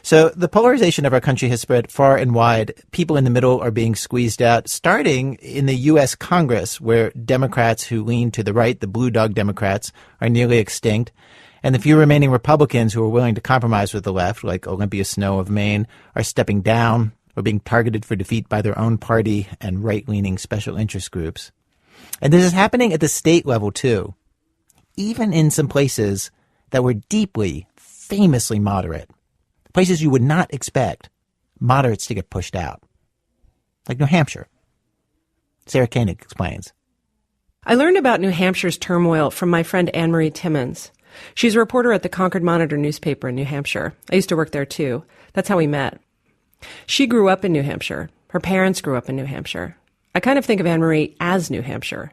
So the polarization of our country has spread far and wide. People in the middle are being squeezed out, starting in the U.S. Congress, where Democrats who lean to the right, the blue dog Democrats, are nearly extinct. And the few remaining Republicans who are willing to compromise with the left, like Olympia Snowe of Maine, are stepping down or being targeted for defeat by their own party and right-leaning special interest groups. And this is happening at the state level, too, even in some places that were deeply, famously moderate. Places you would not expect moderates to get pushed out, like New Hampshire. Sarah Koenig explains. I learned about New Hampshire's turmoil from my friend Anne-Marie Timmons. She's a reporter at the Concord Monitor newspaper in New Hampshire. I used to work there, too. That's how we met. She grew up in New Hampshire. Her parents grew up in New Hampshire. I kind of think of Anne-Marie as New Hampshire.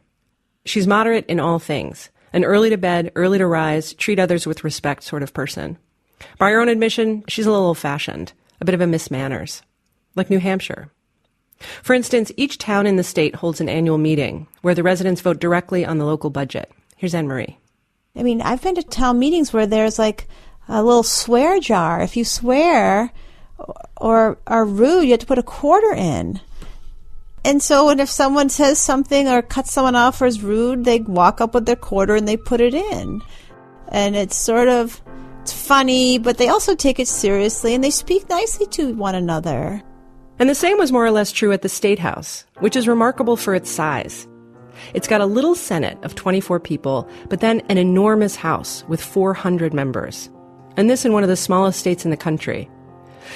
She's moderate in all things, an early to bed, early to rise, treat others with respect sort of person. By her own admission, she's a little old-fashioned, a bit of a Miss Manners, like New Hampshire. For instance, each town in the state holds an annual meeting where the residents vote directly on the local budget. Here's Anne-Marie. I mean, I've been to town meetings where there's like a little swear jar. If you swear or are rude, you have to put a quarter in. And so if someone says something or cuts someone off or is rude, they walk up with their quarter and they put it in. And it's funny, but they also take it seriously and they speak nicely to one another. And the same was more or less true at the State House, which is remarkable for its size. It's got a little Senate of 24 people, but then an enormous House with 400 members. And this in one of the smallest states in the country.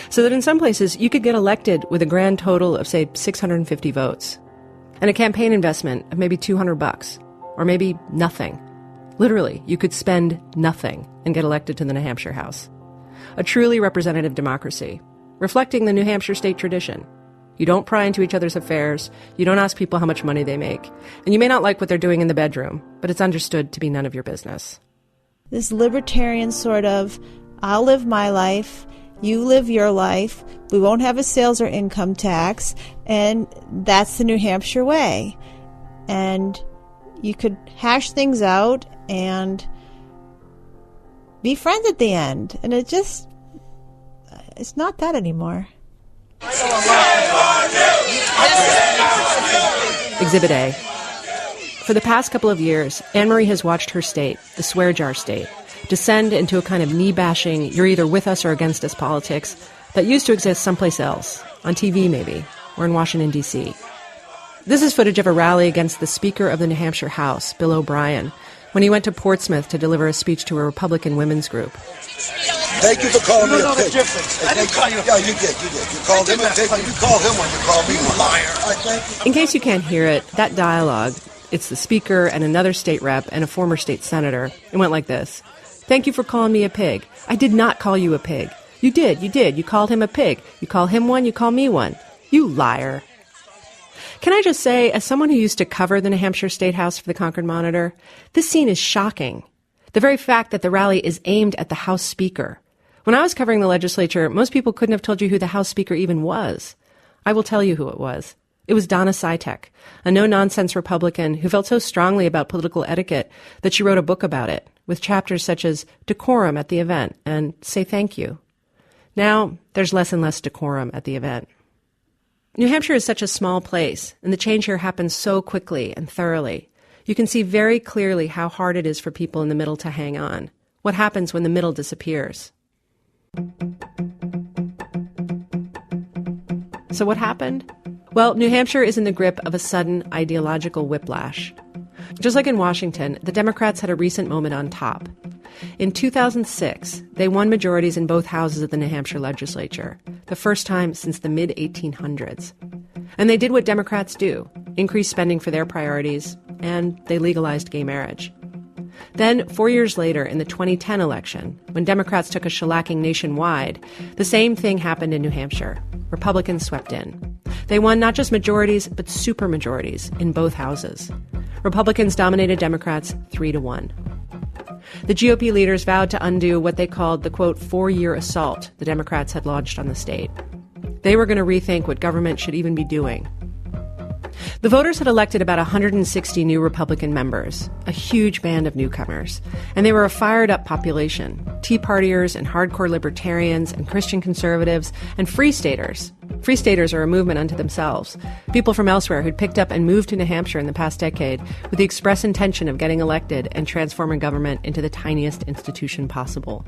So that in some places, you could get elected with a grand total of, say, 650 votes. And a campaign investment of maybe $200, or maybe nothing. Literally, you could spend nothing and get elected to the New Hampshire House. A truly representative democracy, reflecting the New Hampshire state tradition. You don't pry into each other's affairs, you don't ask people how much money they make, and you may not like what they're doing in the bedroom, but it's understood to be none of your business. This libertarian sort of, I'll live my life, you live your life, we won't have a sales or income tax, and that's the New Hampshire way. And you could hash things out and be friends at the end. And it's not that anymore. Exhibit A. For the past couple of years, Anne-Marie has watched her state, the swear jar state, descend into a kind of knee-bashing, you're either with us or against us politics that used to exist someplace else, on TV maybe, or in Washington, D.C. This is footage of a rally against the Speaker of the New Hampshire House, Bill O'Brien, when he went to Portsmouth to deliver a speech to a Republican women's group. Thank you for calling me a pig. I didn't call you a pig. Yeah, you did. You called him a pig. You called him one. You called me one. Liar. In case you can't hear it, that dialogue, it's the Speaker and another state rep and a former state senator. It went like this. Thank you for calling me a pig. I did not call you a pig. You did. You called him a pig. You call him one, you call me one. You liar. Can I just say, as someone who used to cover the New Hampshire State House for the Concord Monitor, this scene is shocking. The very fact that the rally is aimed at the House Speaker. When I was covering the legislature, most people couldn't have told you who the House Speaker even was. I will tell you who it was. It was Donna Sitek, a no-nonsense Republican who felt so strongly about political etiquette that she wrote a book about it, with chapters such as Decorum at the Event and Say Thank You. Now, there's less and less decorum at the event. New Hampshire is such a small place, and the change here happens so quickly and thoroughly. You can see very clearly how hard it is for people in the middle to hang on. What happens when the middle disappears? So what happened? Well, New Hampshire is in the grip of a sudden ideological whiplash. Just like in Washington, the Democrats had a recent moment on top. In 2006, they won majorities in both houses of the New Hampshire legislature, the first time since the mid-1800s. And they did what Democrats do, increase spending for their priorities, and they legalized gay marriage. Then, 4 years later, in the 2010 election, when Democrats took a shellacking nationwide, the same thing happened in New Hampshire. Republicans swept in. They won not just majorities, but supermajorities in both houses. Republicans dominated Democrats 3-1. The GOP leaders vowed to undo what they called the, quote, 4-year assault the Democrats had launched on the state. They were going to rethink what government should even be doing. The voters had elected about 160 new Republican members, a huge band of newcomers, and they were a fired-up population, Tea Partiers and hardcore libertarians and Christian conservatives and Free Staters. Free Staters are a movement unto themselves, people from elsewhere who'd picked up and moved to New Hampshire in the past decade with the express intention of getting elected and transforming government into the tiniest institution possible.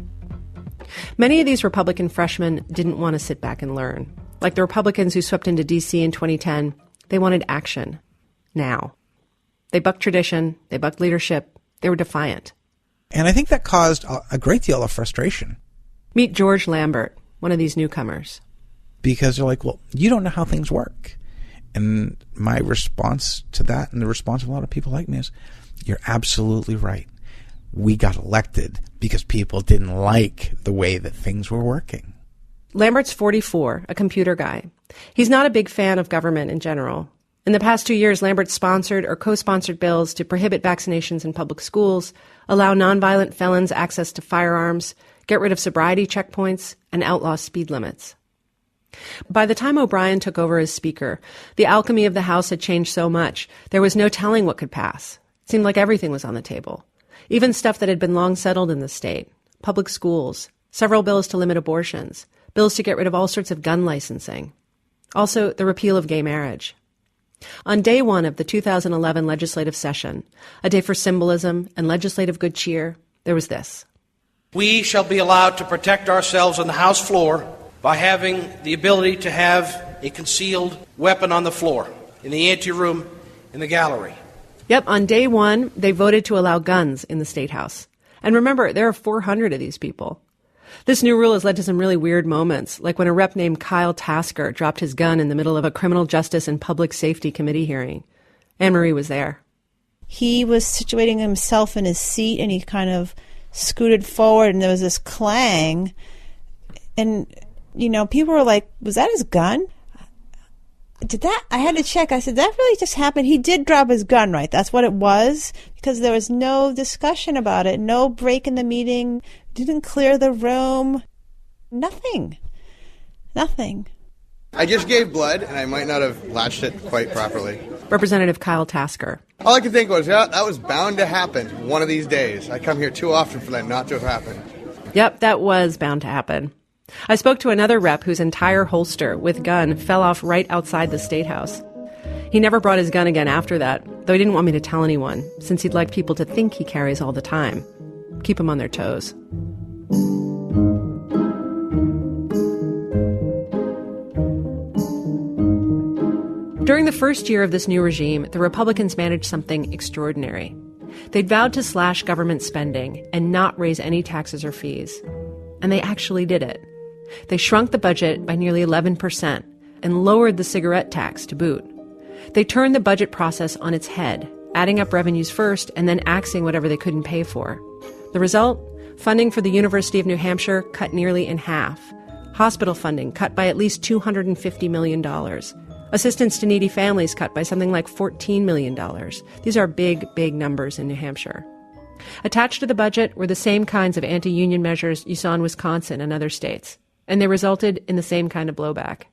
Many of these Republican freshmen didn't want to sit back and learn. Like the Republicans who swept into D.C. in 2010, they wanted action. Now. They bucked tradition. They bucked leadership. They were defiant. And I think that caused a great deal of frustration. Meet George Lambert, one of these newcomers. Because they're like, well, you don't know how things work. And my response to that, and the response of a lot of people like me, is, you're absolutely right. We got elected because people didn't like the way that things were working. Lambert's 44, a computer guy. He's not a big fan of government in general. In the past 2 years, Lambert sponsored or co-sponsored bills to prohibit vaccinations in public schools, allow nonviolent felons access to firearms, get rid of sobriety checkpoints, and outlaw speed limits. By the time O'Brien took over as Speaker, the alchemy of the House had changed so much, there was no telling what could pass. It seemed like everything was on the table. Even stuff that had been long settled in the state. Public schools, several bills to limit abortions, bills to get rid of all sorts of gun licensing. Also, the repeal of gay marriage. On day one of the 2011 legislative session, a day for symbolism and legislative good cheer, there was this. We shall be allowed to protect ourselves on the House floor by having the ability to have a concealed weapon on the floor, in the anteroom, in the gallery. Yep, on day one, they voted to allow guns in the State House. And remember, there are 400 of these people. This new rule has led to some really weird moments, like when a rep named Kyle Tasker dropped his gun in the middle of a Criminal Justice and Public Safety Committee hearing. Anne-Marie was there. He was situating himself in his seat, and he kind of scooted forward, and there was this clang. And, you know, people were like, was that his gun? I had to check. I said, that really just happened. He did drop his gun, right? That's what it was, because there was no discussion about it, no break in the meeting, didn't clear the room, nothing. I just gave blood, and I might not have latched it quite properly. Representative Kyle Tasker. All I could think was, yeah, that was bound to happen one of these days. I come here too often for that not to have happened. Yep, that was bound to happen. I spoke to another rep whose entire holster with gun fell off right outside the State House. He never brought his gun again after that, though he didn't want me to tell anyone, since he'd like people to think he carries all the time. Keep them on their toes. During the first year of this new regime, the Republicans managed something extraordinary. They'd vowed to slash government spending and not raise any taxes or fees. And they actually did it. They shrunk the budget by nearly 11% and lowered the cigarette tax to boot. They turned the budget process on its head, adding up revenues first and then axing whatever they couldn't pay for. The result? Funding for the University of New Hampshire cut nearly in half. Hospital funding cut by at least $250 million. Assistance to needy families cut by something like $14 million. These are big, big numbers in New Hampshire. Attached to the budget were the same kinds of anti-union measures you saw in Wisconsin and other states, and they resulted in the same kind of blowback.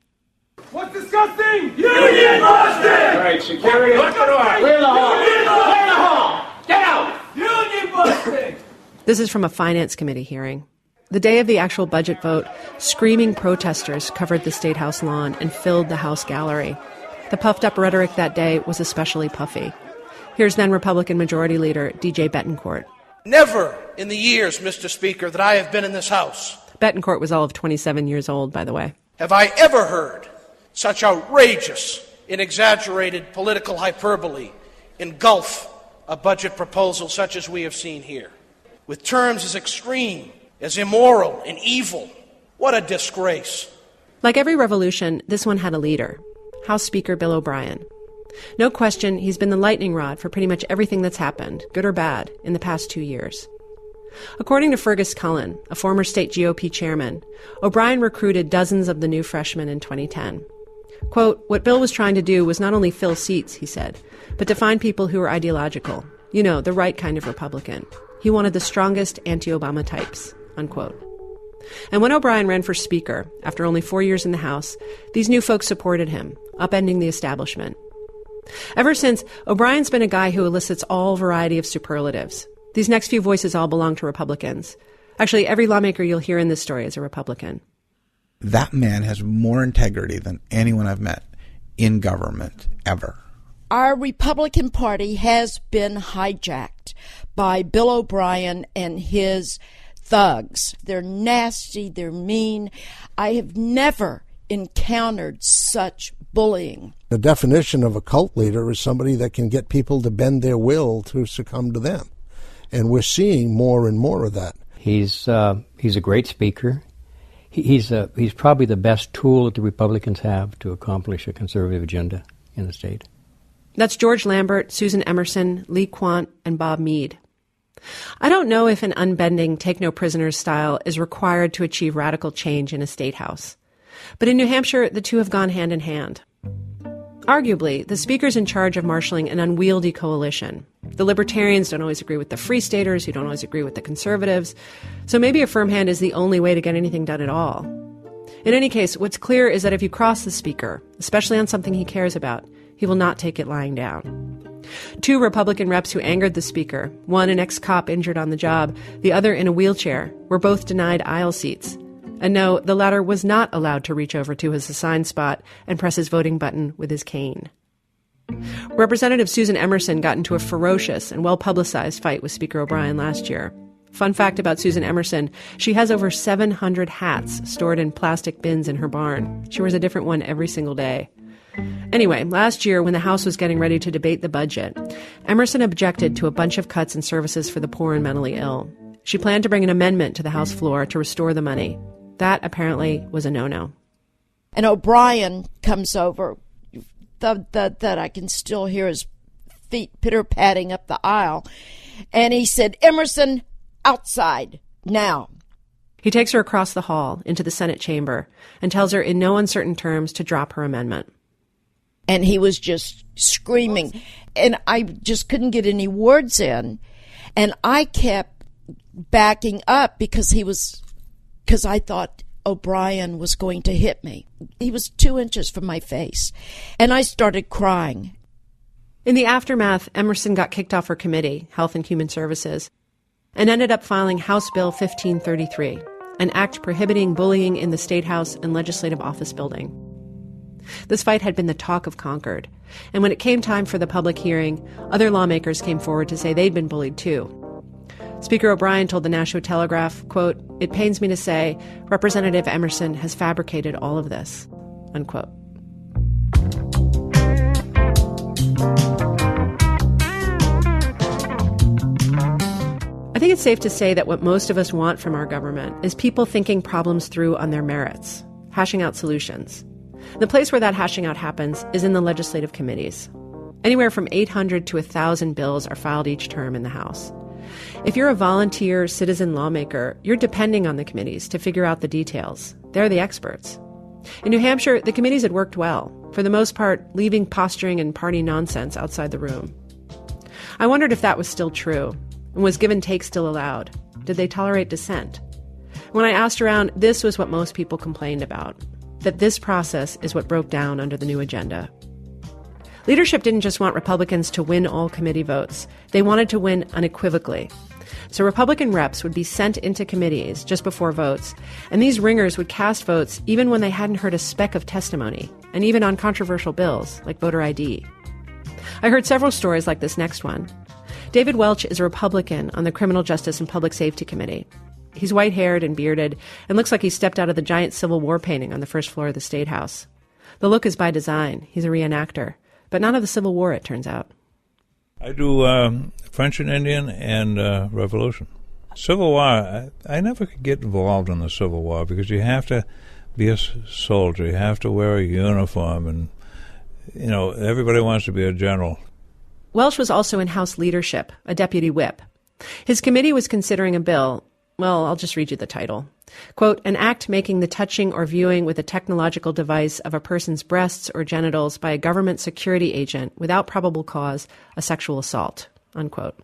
What's disgusting? Union busting! All right, security, look at the Clear the hall! Clear the hall! Get out! Union busting! This is from a finance committee hearing. The day of the actual budget vote, screaming protesters covered the State House lawn and filled the House gallery. The puffed-up rhetoric that day was especially puffy. Here's then Republican Majority Leader D.J. Betancourt. Never in the years, Mr. Speaker, that I have been in this House. Betancourt was all of 27 years old, by the way. Have I ever heard such outrageous and exaggerated political hyperbole engulf a budget proposal such as we have seen here, with terms as extreme as immoral and evil? What a disgrace. Like every revolution, this one had a leader, House Speaker Bill O'Brien. No question, he's been the lightning rod for pretty much everything that's happened, good or bad, in the past 2 years. According to Fergus Cullen, a former state GOP chairman, O'Brien recruited dozens of the new freshmen in 2010. Quote, what Bill was trying to do was not only fill seats, he said, but to find people who were ideological, you know, the right kind of Republican. He wanted the strongest anti-Obama types, unquote. And when O'Brien ran for Speaker, after only 4 years in the House, these new folks supported him, upending the establishment. Ever since, O'Brien's been a guy who elicits all variety of superlatives. These next few voices all belong to Republicans. Actually, every lawmaker you'll hear in this story is a Republican. That man has more integrity than anyone I've met in government ever. Our Republican Party has been hijacked by Bill O'Brien and his thugs. They're nasty, they're mean. I have never encountered such bullying. The definition of a cult leader is somebody that can get people to bend their will to succumb to them. And we're seeing more and more of that. He's a great speaker. He's probably the best tool that the Republicans have to accomplish a conservative agenda in the state. That's George Lambert, Susan Emerson, Lee Quant, and Bob Meade. I don't know if an unbending, take-no-prisoners style is required to achieve radical change in a state house. But in New Hampshire, the two have gone hand in hand. Arguably, the speaker's in charge of marshaling an unwieldy coalition. The libertarians don't always agree with the free staters, who don't always agree with the conservatives. So maybe a firm hand is the only way to get anything done at all. In any case, what's clear is that if you cross the speaker, especially on something he cares about, he will not take it lying down. Two Republican reps who angered the speaker, one an ex-cop injured on the job, the other in a wheelchair, were both denied aisle seats. And no, the latter was not allowed to reach over to his assigned spot and press his voting button with his cane. Representative Susan Emerson got into a ferocious and well-publicized fight with Speaker O'Brien last year. Fun fact about Susan Emerson, she has over 700 hats stored in plastic bins in her barn. She wears a different one every single day. Anyway, last year, when the House was getting ready to debate the budget, Emerson objected to a bunch of cuts in services for the poor and mentally ill. She planned to bring an amendment to the House floor to restore the money. That apparently was a no-no. And O'Brien comes over, that I can still hear his feet pitter-patting up the aisle, and he said, "Emerson, outside, now." He takes her across the hall into the Senate chamber and tells her in no uncertain terms to drop her amendment. And he was just screaming, and I just couldn't get any words in. And I kept backing up because I thought O'Brien was going to hit me. He was 2 inches from my face, and I started crying. In the aftermath, Emerson got kicked off her committee, Health and Human Services, and ended up filing House Bill 1533, an act prohibiting bullying in the State House and Legislative Office Building. This fight had been the talk of Concord, and when it came time for the public hearing, other lawmakers came forward to say they'd been bullied too. Speaker O'Brien told the Nashua Telegraph, quote, "It pains me to say Representative Emerson has fabricated all of this," unquote. I think it's safe to say that what most of us want from our government is people thinking problems through on their merits, hashing out solutions. The place where that hashing out happens is in the legislative committees. Anywhere from 800 to 1,000 bills are filed each term in the House. If you're a volunteer citizen lawmaker, you're depending on the committees to figure out the details. They're the experts. In New Hampshire, the committees had worked well, for the most part, leaving posturing and party nonsense outside the room. I wondered if that was still true, and was give and take still allowed? Did they tolerate dissent? When I asked around, this was what most people complained about, that this process is what broke down under the new agenda. Leadership didn't just want Republicans to win all committee votes. They wanted to win unequivocally. So Republican reps would be sent into committees just before votes, and these ringers would cast votes even when they hadn't heard a speck of testimony, and even on controversial bills like voter ID. I heard several stories like this next one. David Welch is a Republican on the Criminal Justice and Public Safety Committee. He's white-haired and bearded and looks like he stepped out of the giant Civil War painting on the first floor of the State House. The look is by design. He's a reenactor. But not of the Civil War, it turns out. I do French and Indian and Revolution. Civil War, I never could get involved in the Civil War because you have to be a soldier. You have to wear a uniform, and, you know, everybody wants to be a general. Welsh was also in House leadership, a deputy whip. His committee was considering a bill. Well, I'll just read you the title. Quote, "An act making the touching or viewing with a technological device of a person's breasts or genitals by a government security agent without probable cause a sexual assault," unquote.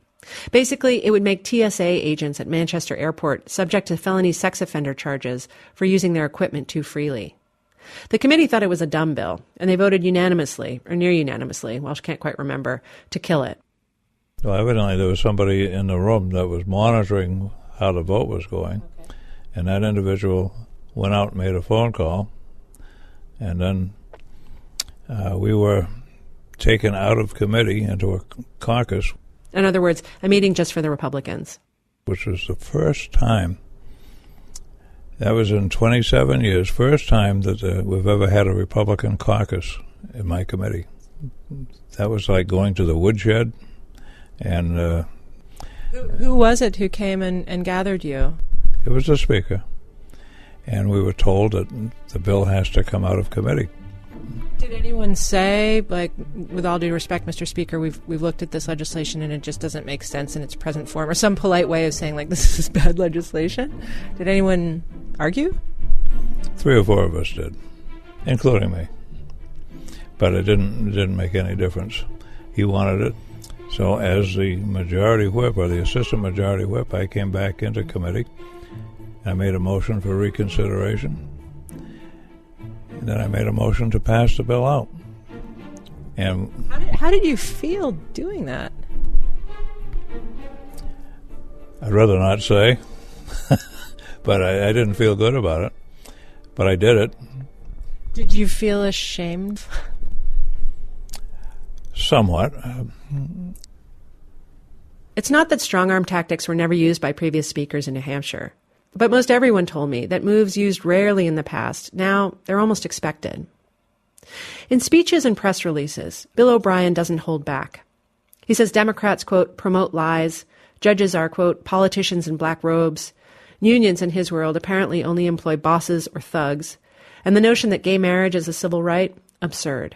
Basically, it would make TSA agents at Manchester Airport subject to felony sex offender charges for using their equipment too freely. The committee thought it was a dumb bill, and they voted unanimously, or near unanimously, Welsh can't quite remember, to kill it. Well, evidently there was somebody in the room that was monitoring how the vote was going, and that individual went out and made a phone call, and then we were taken out of committee into a caucus. In other words, a meeting just for the Republicans. Which was the first time, that was in 27 years, first time that we've ever had a Republican caucus in my committee. That was like going to the woodshed. And who was it who came and gathered you? It was the Speaker. And we were told that the bill has to come out of committee. Did anyone say, like, with all due respect, Mr. Speaker, we've looked at this legislation and it just doesn't make sense in its present form, or some polite way of saying, like, this is bad legislation? Did anyone argue? 3 or 4 of us did, including me. But it didn't make any difference. He wanted it. So as the majority whip, or the assistant majority whip, I came back into committee. I made a motion for reconsideration. And then I made a motion to pass the bill out. And how did you feel doing that? I'd rather not say, but I didn't feel good about it. But I did it. Did you feel ashamed? Somewhat. It's not that strong-arm tactics were never used by previous speakers in New Hampshire. But most everyone told me that moves used rarely in the past, now they're almost expected. In speeches and press releases, Bill O'Brien doesn't hold back. He says Democrats, quote, promote lies, judges are, quote, politicians in black robes, unions in his world apparently only employ bosses or thugs, and the notion that gay marriage is a civil right, absurd.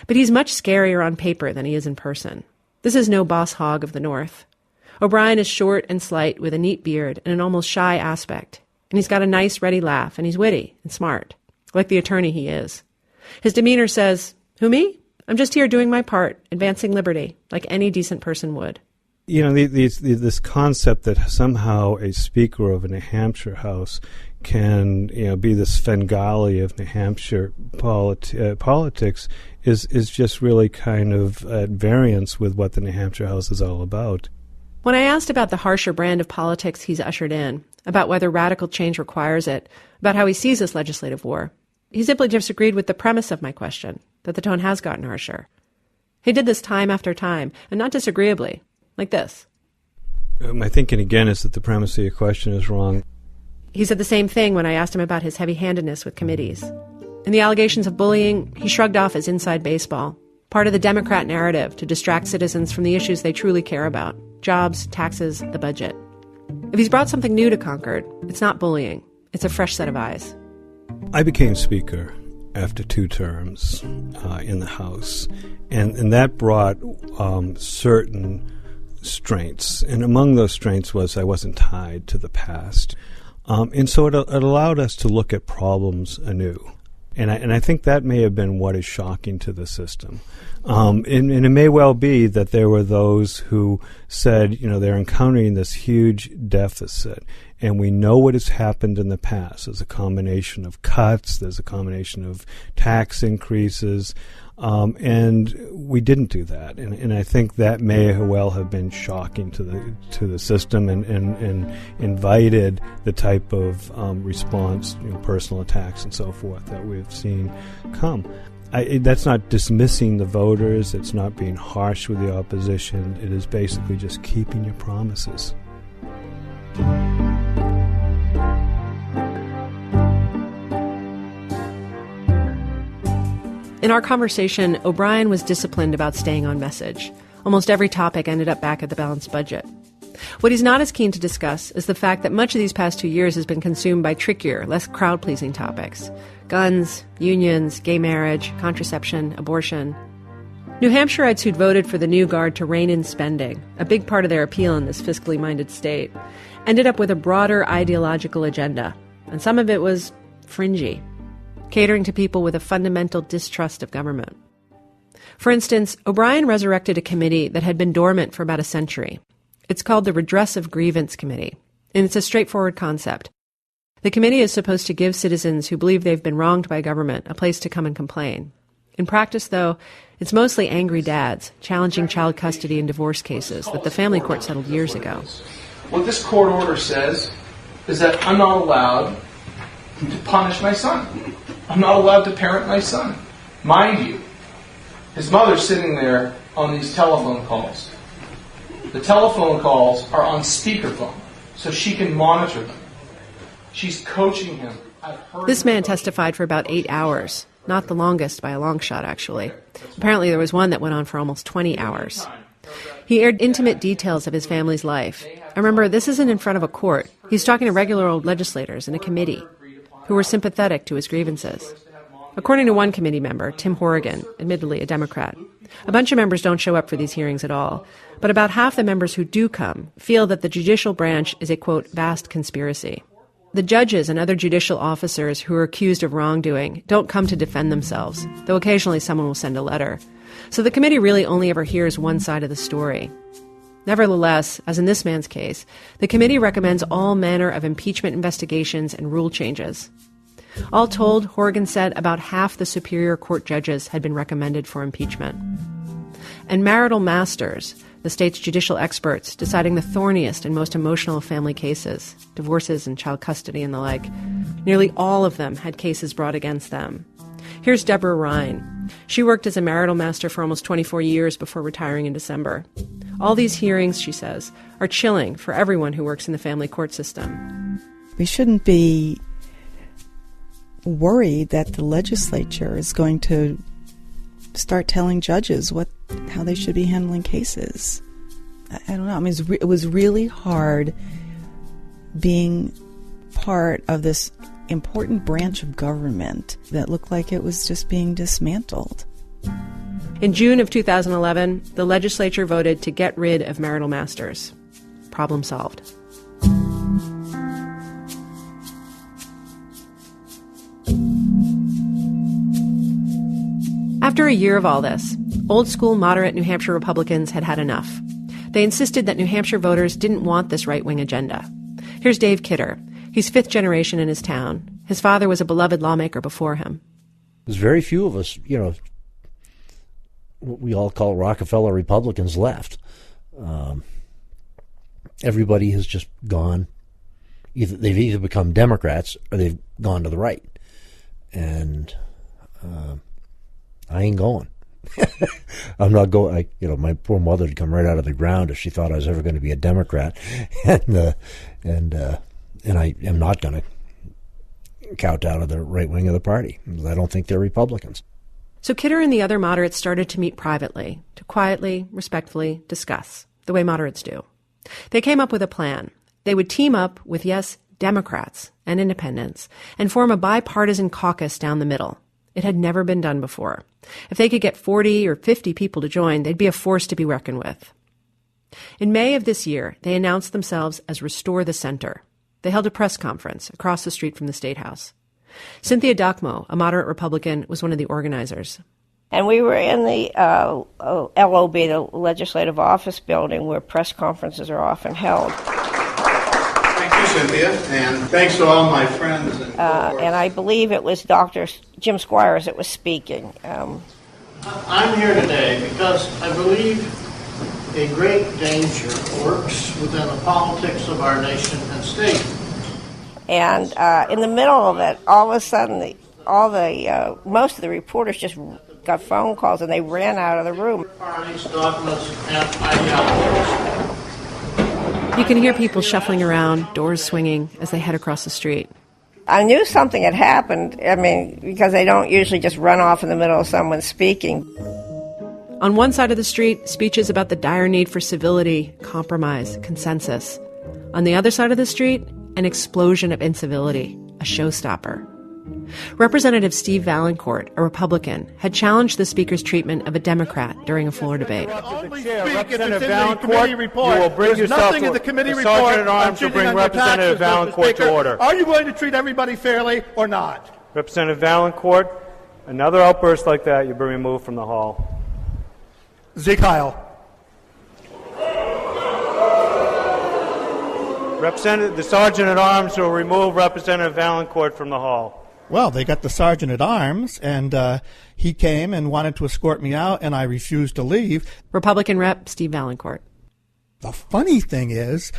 But he's much scarier on paper than he is in person. This is no boss hog of the North. O'Brien is short and slight with a neat beard and an almost shy aspect. And he's got a nice, ready laugh, and he's witty and smart, like the attorney he is. His demeanor says, who, me? I'm just here doing my part, advancing liberty, like any decent person would. You know, this concept that somehow a Speaker of a New Hampshire House can, be the Svengali of New Hampshire politics is just really kind of at variance with what the New Hampshire House is all about. When I asked about the harsher brand of politics he's ushered in, about whether radical change requires it, about how he sees this legislative war, he simply disagreed with the premise of my question, that the tone has gotten harsher. He did this time after time, and not disagreeably, like this. My thinking again is that the premise of your question is wrong. He said the same thing when I asked him about his heavy-handedness with committees. And the allegations of bullying, he shrugged off as inside baseball, part of the Democrat narrative to distract citizens from the issues they truly care about: jobs, taxes, the budget. If he's brought something new to Concord, it's not bullying. It's a fresh set of eyes. I became Speaker after 2 terms in the House, and that brought certain strengths. And among those strengths was I wasn't tied to the past. And so it allowed us to look at problems anew. And I think that may have been what is shocking to the system. And it may well be that there were those who said, they're encountering this huge deficit, and we know what has happened in the past. There's a combination of cuts, there's a combination of tax increases, and we didn't do that. And I think that may well have been shocking to the system and invited the type of response, personal attacks and so forth that we've seen come. That's not dismissing the voters. It's not being harsh with the opposition. It is basically just keeping your promises. In our conversation, O'Brien was disciplined about staying on message. Almost every topic ended up back at the balanced budget. What he's not as keen to discuss is the fact that much of these past 2 years has been consumed by trickier, less crowd-pleasing topics: guns, unions, gay marriage, contraception, abortion. New Hampshireites who'd voted for the new guard to rein in spending, a big part of their appeal in this fiscally minded state, ended up with a broader ideological agenda, and some of it was fringy, catering to people with a fundamental distrust of government. For instance, O'Brien resurrected a committee that had been dormant for about a century. It's called the Redress of Grievance Committee, and it's a straightforward concept. The committee is supposed to give citizens who believe they've been wronged by government a place to come and complain. In practice, though, it's mostly angry dads challenging child custody and divorce cases that the family court settled years ago. What this court order says is that I'm not allowed to punish my son. I'm not allowed to parent my son. Mind you, his mother's sitting there on these telephone calls. The telephone calls are on speakerphone, so she can monitor them. She's coaching him. This man testified for about 8 hours. Not the longest by a long shot, actually. Apparently there was one that went on for almost 20 hours. He aired intimate details of his family's life. And remember, this isn't in front of a court. He's talking to regular old legislators in a committee who were sympathetic to his grievances. According to one committee member, Tim Horrigan, admittedly a Democrat, a bunch of members don't show up for these hearings at all, but about half the members who do come feel that the judicial branch is a, quote, vast conspiracy. The judges and other judicial officers who are accused of wrongdoing don't come to defend themselves, though occasionally someone will send a letter. So the committee really only ever hears one side of the story. Nevertheless, as in this man's case, the committee recommends all manner of impeachment investigations and rule changes. All told, Horrigan said about half the Superior Court judges had been recommended for impeachment. And marital masters, the state's judicial experts deciding the thorniest and most emotional of family cases, divorces and child custody and the like, nearly all of them had cases brought against them. Here's Deborah Ryan. She worked as a marital master for almost 24 years before retiring in December. All these hearings, she says, are chilling for everyone who works in the family court system. We shouldn't be worried that the legislature is going to start telling judges how they should be handling cases. I don't know. I mean, it was really hard being part of this important branch of government that looked like it was just being dismantled. In June of 2011, the legislature voted to get rid of marital masters. Problem solved. After a year of all this, old-school moderate New Hampshire Republicans had had enough. They insisted that New Hampshire voters didn't want this right-wing agenda. Here's Dave Kidder. He's fifth generation in his town. His father was a beloved lawmaker before him. There's very few of us, what we all call Rockefeller Republicans left. Everybody has just gone. They've either become Democrats or they've gone to the right. And I ain't going. I'm not going. My poor mother would come right out of the ground if she thought I was ever going to be a Democrat, and I am not going to count out of the right wing of the party. I don't think they're Republicans. So Kidder and the other moderates started to meet privately, to quietly, respectfully discuss, the way moderates do. They came up with a plan. They would team up with, yes, Democrats and independents, and form a bipartisan caucus down the middle. It had never been done before. If they could get 40 or 50 people to join, they'd be a force to be reckoned with. In May of this year, they announced themselves as Restore the Center. They held a press conference across the street from the State House. Cynthia Dockmo, a moderate Republican, was one of the organizers. And we were in the LOB, the Legislative Office Building, where press conferences are often held. Thank you, Cynthia, and thanks to all my friends. And I believe it was Dr. Jim Squires that was speaking. I'm here today because I believe a great danger lurks within the politics of our nation and state. And in the middle of it, all of a sudden, most of the reporters just got phone calls and they ran out of the room. Parties, dogmas, and ideologies. You can hear people shuffling around, doors swinging as they head across the street. I knew something had happened, because they don't usually just run off in the middle of someone speaking. On one side of the street, speeches about the dire need for civility, compromise, consensus. On the other side of the street, an explosion of incivility, a showstopper. Representative Steve Valancourt, a Republican, had challenged the Speaker's treatment of a Democrat during a floor debate. Representative Valancourt, you will bring yourself to the Sergeant at Arms to bring Representative Valancourt to order. Are you going to treat everybody fairly or not? Representative Valancourt, another outburst like that, you'll be removed from the hall. Zeke Heil. The Sergeant-at-Arms will remove Representative Valancourt from the hall. Well, they got the Sergeant-at-Arms, and he came and wanted to escort me out, and I refused to leave. Republican Rep. Steve Valancourt. The funny thing is,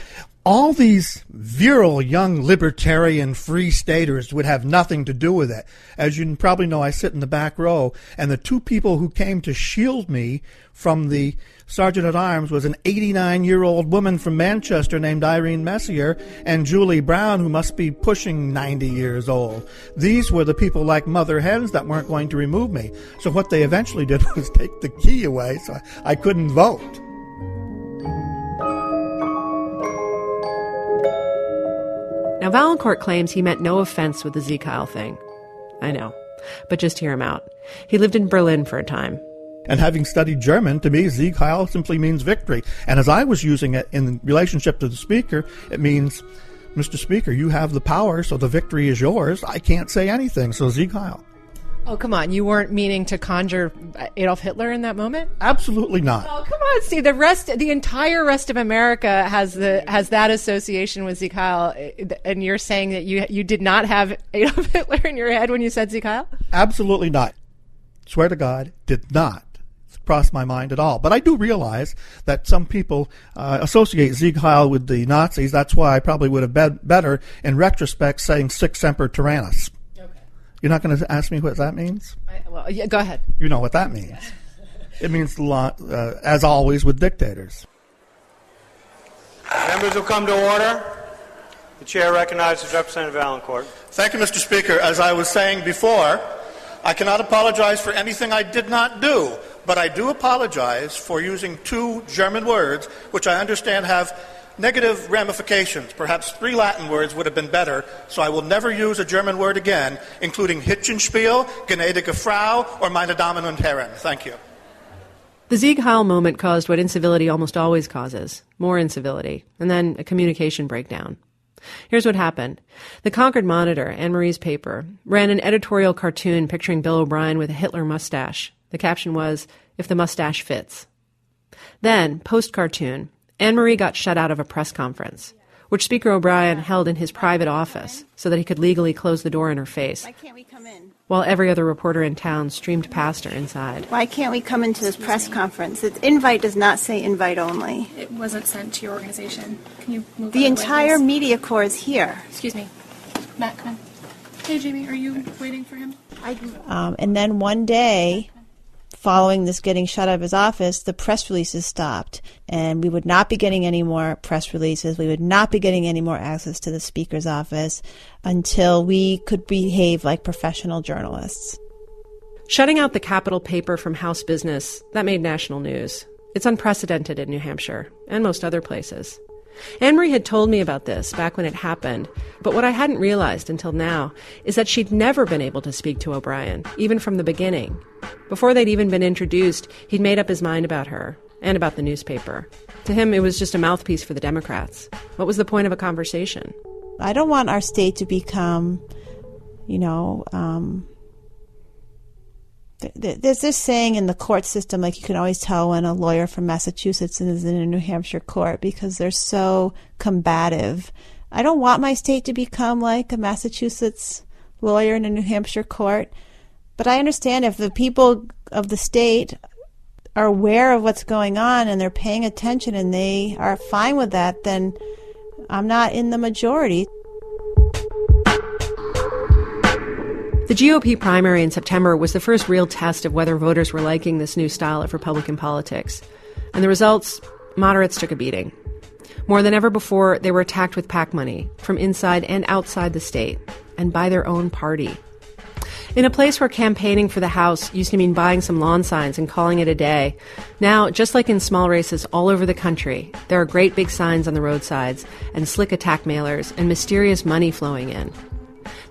all these virile young libertarian free staters would have nothing to do with it. As you probably know, I sit in the back row, and the two people who came to shield me from the Sergeant-at-Arms was an 89-year-old woman from Manchester named Irene Messier and Julie Brown, who must be pushing 90 years old. These were the people like mother hens that weren't going to remove me. So what they eventually did was take the key away, so I couldn't vote. Now, Valancourt claims he meant no offense with the Sieg Heil thing. I know, but just hear him out. He lived in Berlin for a time. And having studied German, to me, Sieg Heil simply means victory. And as I was using it in relationship to the Speaker, it means, Mr. Speaker, you have the power, so the victory is yours. I can't say anything, so Sieg Heil. Oh, come on. You weren't meaning to conjure Adolf Hitler in that moment? Absolutely not. Oh, come on, Steve. The entire rest of America has that association with Sieg Heil, and you're saying that you did not have Adolf Hitler in your head when you said Sieg Heil? Absolutely not. Swear to God, did not cross my mind at all. But I do realize that some people associate Sieg Heil with the Nazis. That's why I probably would have been better, in retrospect, saying Sic Semper Tyrannis. You're not going to ask me what that means? Well, yeah, go ahead. You know what that means. It means, as always, with dictators. Members will come to order. The chair recognizes Representative Valancourt. Thank you, Mr. Speaker. As I was saying before, I cannot apologize for anything I did not do, but I do apologize for using two German words, which I understand have negative ramifications. Perhaps 3 Latin words would have been better, so I will never use a German word again, including Hitchenspiel, gnädige Frau, or meine Damen und Herren. Thank you. The Sieg Heil moment caused what incivility almost always causes, more incivility, and then a communication breakdown. Here's what happened. The Concord Monitor, Anne-Marie's paper, ran an editorial cartoon picturing Bill O'Brien with a Hitler mustache. The caption was, "If the mustache fits." Then, post-cartoon, Anne-Marie got shut out of a press conference, which Speaker O'Brien held in his private office so that he could legally close the door in her face. Why can't we come in? While every other reporter in town streamed past her inside. Why can't we come into this press conference? The invite does not say invite only. It wasn't sent to your organization. Can you move The entire media corps is here. Excuse me. Matt, come in. Hey, Jamie, are you waiting for him? And then one day, following this getting shut out of his office, the press releases stopped. And we would not be getting any more press releases. We would not be getting any more access to the Speaker's office until we could behave like professional journalists. Shutting out the Capitol paper from House business, that made national news. It's unprecedented in New Hampshire and most other places. Anne-Marie had told me about this back when it happened, but what I hadn't realized until now is that she'd never been able to speak to O'Brien, even from the beginning. Before they'd even been introduced, he'd made up his mind about her and about the newspaper. To him, it was just a mouthpiece for the Democrats. What was the point of a conversation? I don't want our state to become, there's this saying in the court system, like you can always tell when a lawyer from Massachusetts is in a New Hampshire court because they're so combative. I don't want my state to become like a Massachusetts lawyer in a New Hampshire court, but I understand if the people of the state are aware of what's going on and they're paying attention and they are fine with that, then I'm not in the majority. The GOP primary in September was the first real test of whether voters were liking this new style of Republican politics. And the results, moderates took a beating. More than ever before, they were attacked with PAC money from inside and outside the state, and by their own party. In a place where campaigning for the House used to mean buying some lawn signs and calling it a day, now, just like in small races all over the country, there are great big signs on the roadsides and slick attack mailers and mysterious money flowing in.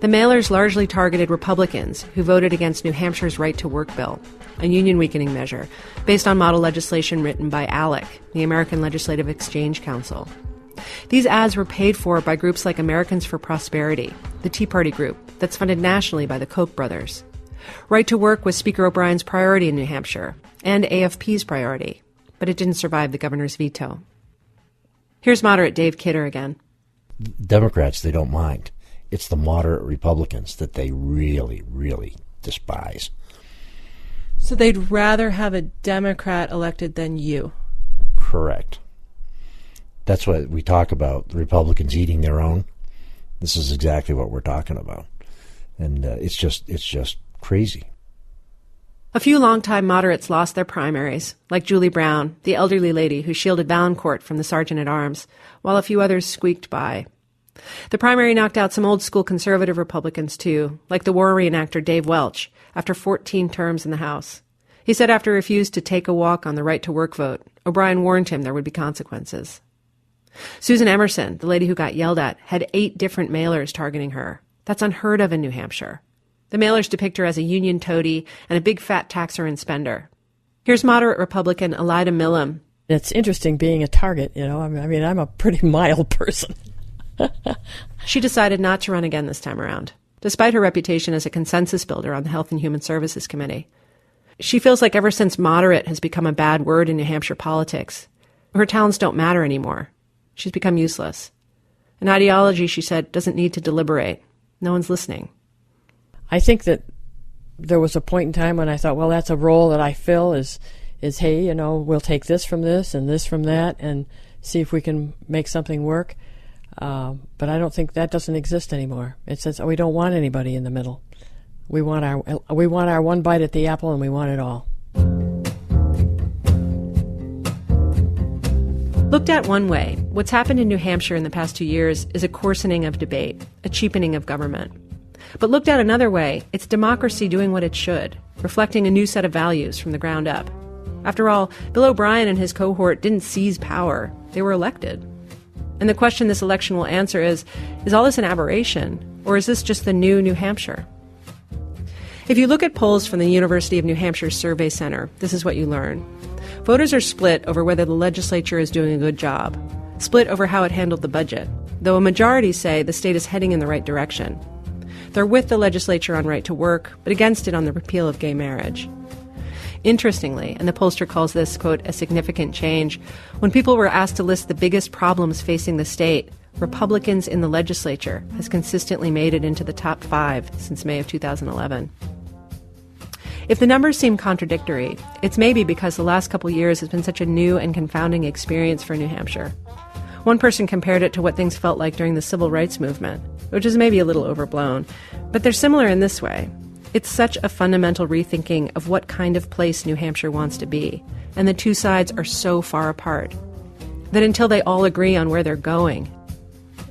The mailers largely targeted Republicans who voted against New Hampshire's right-to-work bill, a union-weakening measure based on model legislation written by ALEC, the American Legislative Exchange Council. These ads were paid for by groups like Americans for Prosperity, the Tea Party group that's funded nationally by the Koch brothers. Right-to-work was Speaker O'Brien's priority in New Hampshire, and AFP's priority, but it didn't survive the governor's veto. Here's moderate Dave Kidder again. Democrats, they don't mind. It's the moderate Republicans that they really, really despise. So they'd rather have a Democrat elected than you? Correct. That's what we talk about, the Republicans eating their own. This is exactly what we're talking about. And it's just crazy. A few longtime moderates lost their primaries, like Julie Brown, the elderly lady who shielded Valancourt from the sergeant-at-arms, while a few others squeaked by. The primary knocked out some old-school conservative Republicans, too, like the war reenactor Dave Welch, after 14 terms in the House. He said after he refused to take a walk on the right-to-work vote, O'Brien warned him there would be consequences. Susan Emerson, the lady who got yelled at, had 8 different mailers targeting her. That's unheard of in New Hampshire. The mailers depict her as a union toady and a big fat taxer and spender. Here's moderate Republican Elida Millam. It's interesting being a target, you know. I mean, I'm a pretty mild person. She decided not to run again this time around, despite her reputation as a consensus builder on the Health and Human Services Committee. She feels like ever since moderate has become a bad word in New Hampshire politics, her talents don't matter anymore. She's become useless. An ideology, she said, doesn't need to deliberate. No one's listening. I think that there was a point in time when I thought, well, that's a role that I fill is hey, you know, we'll take this from this and this from that and see if we can make something work. But I don't think that doesn't exist anymore. It says we don't want anybody in the middle. We want our one bite at the apple, and we want it all. Looked at one way, what's happened in New Hampshire in the past 2 years is a coarsening of debate, a cheapening of government. But looked at another way, it's democracy doing what it should, reflecting a new set of values from the ground up. After all, Bill O'Brien and his cohort didn't seize power. They were elected. And the question this election will answer is all this an aberration, or is this just the new New Hampshire? If you look at polls from the University of New Hampshire Survey Center, this is what you learn. Voters are split over whether the legislature is doing a good job, split over how it handled the budget, though a majority say the state is heading in the right direction. They're with the legislature on right to work, but against it on the repeal of gay marriage. Interestingly, and the pollster calls this, quote, a significant change, when people were asked to list the biggest problems facing the state, Republicans in the legislature has consistently made it into the top 5 since May of 2011. If the numbers seem contradictory, it's maybe because the last couple years has been such a new and confounding experience for New Hampshire. One person compared it to what things felt like during the civil rights movement, which is maybe a little overblown, but they're similar in this way. It's such a fundamental rethinking of what kind of place New Hampshire wants to be, and the two sides are so far apart that until they all agree on where they're going,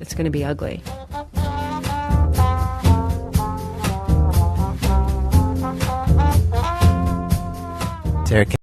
it's going to be ugly. Derek